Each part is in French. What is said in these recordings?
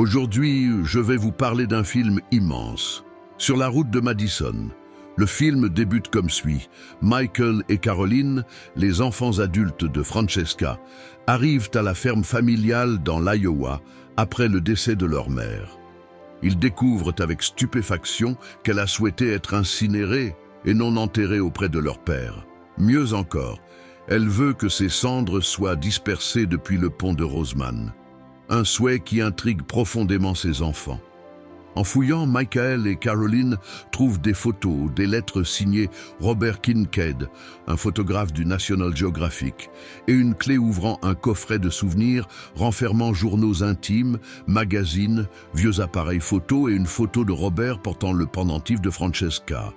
Aujourd'hui, je vais vous parler d'un film immense. Sur la route de Madison, le film débute comme suit. Michael et Caroline, les enfants adultes de Francesca, arrivent à la ferme familiale dans l'Iowa après le décès de leur mère. Ils découvrent avec stupéfaction qu'elle a souhaité être incinérée et non enterrée auprès de leur père. Mieux encore, elle veut que ses cendres soient dispersées depuis le pont de Roseman. Un souhait qui intrigue profondément ses enfants. En fouillant, Michael et Caroline trouvent des photos, des lettres signées Robert Kincaid, un photographe du National Geographic, et une clé ouvrant un coffret de souvenirs renfermant journaux intimes, magazines, vieux appareils photos et une photo de Robert portant le pendentif de Francesca.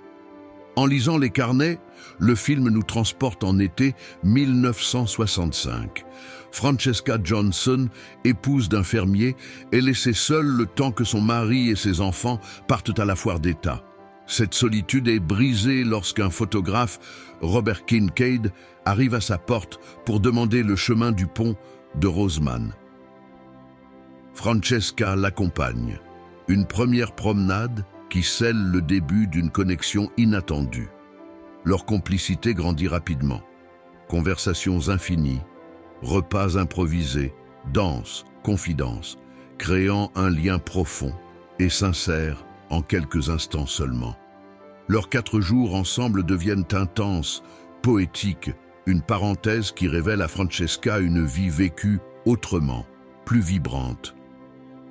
En lisant les carnets, le film nous transporte en été 1965. Francesca Johnson, épouse d'un fermier, est laissée seule le temps que son mari et ses enfants partent à la foire d'État. Cette solitude est brisée lorsqu'un photographe, Robert Kincaid, arrive à sa porte pour demander le chemin du pont de Roseman. Francesca l'accompagne. Une première promenade qui scelle le début d'une connexion inattendue. Leur complicité grandit rapidement. Conversations infinies, repas improvisés, danses, confidences, créant un lien profond et sincère en quelques instants seulement. Leurs 4 jours ensemble deviennent intenses, poétiques, une parenthèse qui révèle à Francesca une vie vécue autrement, plus vibrante.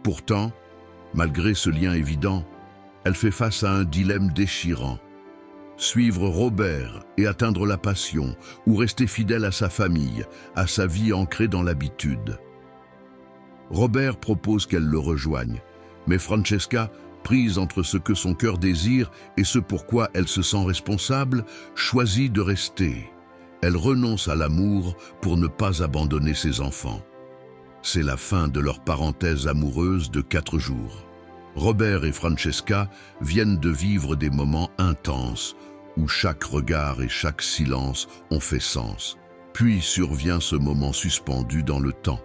Pourtant, malgré ce lien évident, elle fait face à un dilemme déchirant. Suivre Robert et atteindre la passion, ou rester fidèle à sa famille, à sa vie ancrée dans l'habitude. Robert propose qu'elle le rejoigne, mais Francesca, prise entre ce que son cœur désire et ce pourquoi elle se sent responsable, choisit de rester. Elle renonce à l'amour pour ne pas abandonner ses enfants. C'est la fin de leur parenthèse amoureuse de 4 jours. Robert et Francesca viennent de vivre des moments intenses, où chaque regard et chaque silence ont fait sens. Puis survient ce moment suspendu dans le temps.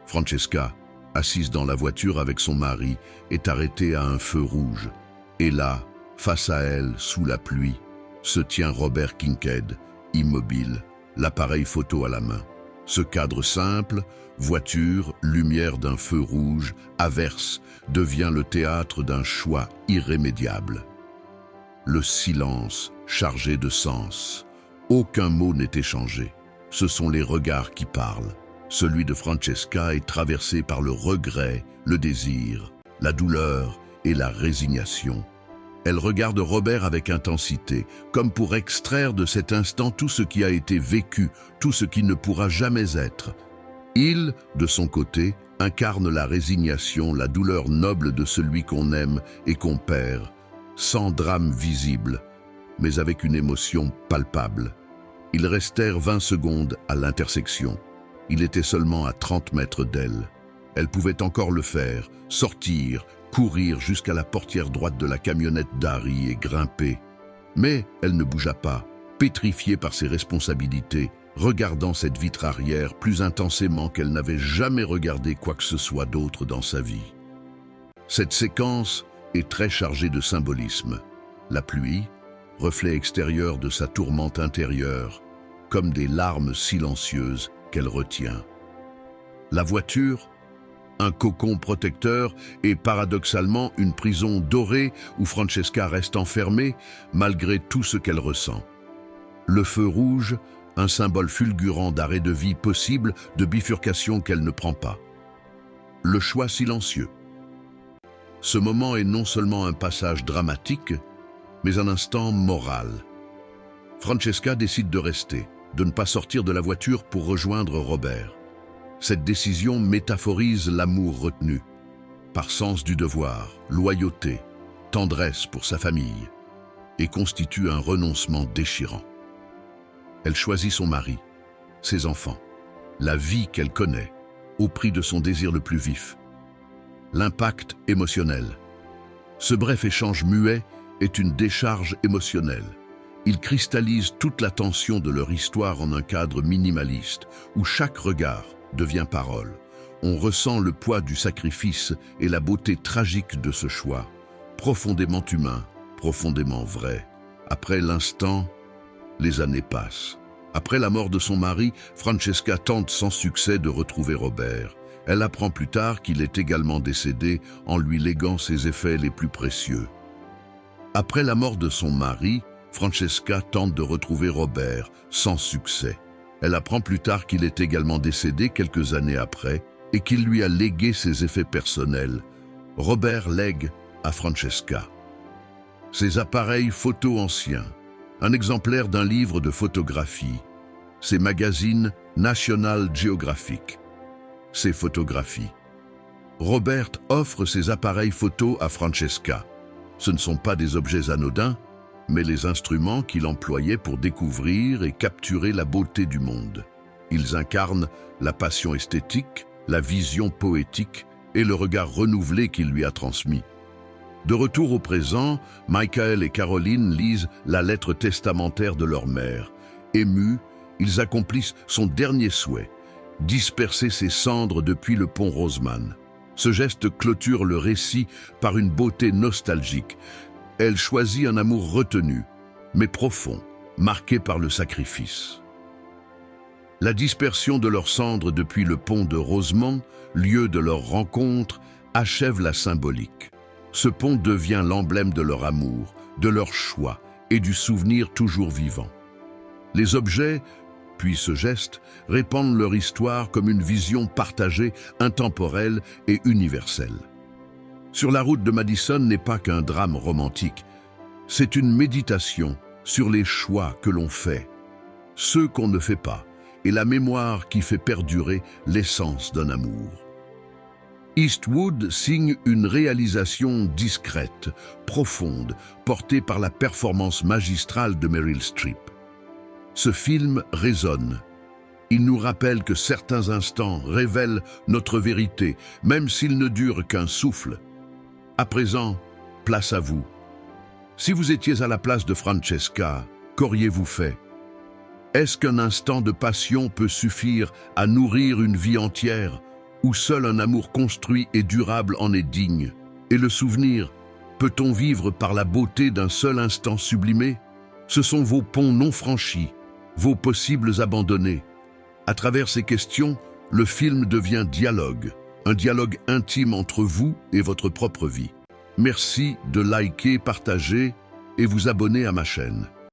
Francesca, assise dans la voiture avec son mari, est arrêtée à un feu rouge. Et là, face à elle, sous la pluie, se tient Robert Kincaid, immobile, l'appareil photo à la main. Ce cadre simple, voiture, lumière d'un feu rouge, averse, devient le théâtre d'un choix irrémédiable. Le silence, chargé de sens. Aucun mot n'est échangé. Ce sont les regards qui parlent. Celui de Francesca est traversé par le regret, le désir, la douleur et la résignation. Elle regarde Robert avec intensité, comme pour extraire de cet instant tout ce qui a été vécu, tout ce qui ne pourra jamais être. Il, de son côté, incarne la résignation, la douleur noble de celui qu'on aime et qu'on perd, sans drame visible, mais avec une émotion palpable. Ils restèrent 20 secondes à l'intersection. Il était seulement à 30 mètres d'elle. Elle pouvait encore le faire, sortir, courir jusqu'à la portière droite de la camionnette d'Harry et grimper. Mais elle ne bougea pas, pétrifiée par ses responsabilités, regardant cette vitre arrière plus intensément qu'elle n'avait jamais regardé quoi que ce soit d'autre dans sa vie. Cette séquence est très chargée de symbolisme. La pluie, reflet extérieur de sa tourmente intérieure, comme des larmes silencieuses qu'elle retient. La voiture, un cocon protecteur et paradoxalement une prison dorée où Francesca reste enfermée malgré tout ce qu'elle ressent. Le feu rouge, un symbole fulgurant d'arrêt de vie possible, de bifurcation qu'elle ne prend pas. Le choix silencieux. Ce moment est non seulement un passage dramatique, mais un instant moral. Francesca décide de rester, de ne pas sortir de la voiture pour rejoindre Robert. Cette décision métaphorise l'amour retenu, par sens du devoir, loyauté, tendresse pour sa famille, et constitue un renoncement déchirant. Elle choisit son mari, ses enfants, la vie qu'elle connaît, au prix de son désir le plus vif. L'impact émotionnel. Ce bref échange muet est une décharge émotionnelle. Il cristallise toute la tension de leur histoire en un cadre minimaliste, où chaque regard devient parole, on ressent le poids du sacrifice et la beauté tragique de ce choix, profondément humain, profondément vrai. Après l'instant, les années passent. Après la mort de son mari, Francesca tente sans succès de retrouver Robert. Elle apprend plus tard qu'il est également décédé en lui léguant ses effets les plus précieux. Après la mort de son mari, Francesca tente de retrouver Robert, sans succès. Elle apprend plus tard qu'il est également décédé quelques années après et qu'il lui a légué ses effets personnels. Robert lègue à Francesca ses appareils photo anciens, un exemplaire d'un livre de photographie, ses magazines National Geographic, ses photographies. Robert offre ses appareils photo à Francesca. Ce ne sont pas des objets anodins, mais les instruments qu'il employait pour découvrir et capturer la beauté du monde. Ils incarnent la passion esthétique, la vision poétique et le regard renouvelé qu'il lui a transmis. De retour au présent, Michael et Caroline lisent la lettre testamentaire de leur mère. Émus, ils accomplissent son dernier souhait, disperser ses cendres depuis le pont Roseman. Ce geste clôture le récit par une beauté nostalgique. Elle choisit un amour retenu, mais profond, marqué par le sacrifice. La dispersion de leurs cendres depuis le pont de Rosemont, lieu de leur rencontre, achève la symbolique. Ce pont devient l'emblème de leur amour, de leur choix et du souvenir toujours vivant. Les objets, puis ce geste, répandent leur histoire comme une vision partagée, intemporelle et universelle. Sur la route de Madison n'est pas qu'un drame romantique, c'est une méditation sur les choix que l'on fait, ceux qu'on ne fait pas, et la mémoire qui fait perdurer l'essence d'un amour. Eastwood signe une réalisation discrète, profonde, portée par la performance magistrale de Meryl Streep. Ce film résonne. Il nous rappelle que certains instants révèlent notre vérité, même s'ils ne durent qu'un souffle. À présent, place à vous. Si vous étiez à la place de Francesca, qu'auriez-vous fait? Est-ce qu'un instant de passion peut suffire à nourrir une vie entière, où seul un amour construit et durable en est digne? Et le souvenir, peut-on vivre par la beauté d'un seul instant sublimé? Ce sont vos ponts non franchis, vos possibles abandonnés. À travers ces questions, le film devient dialogue, un dialogue intime entre vous et votre propre vie. Merci de liker, partager et vous abonner à ma chaîne.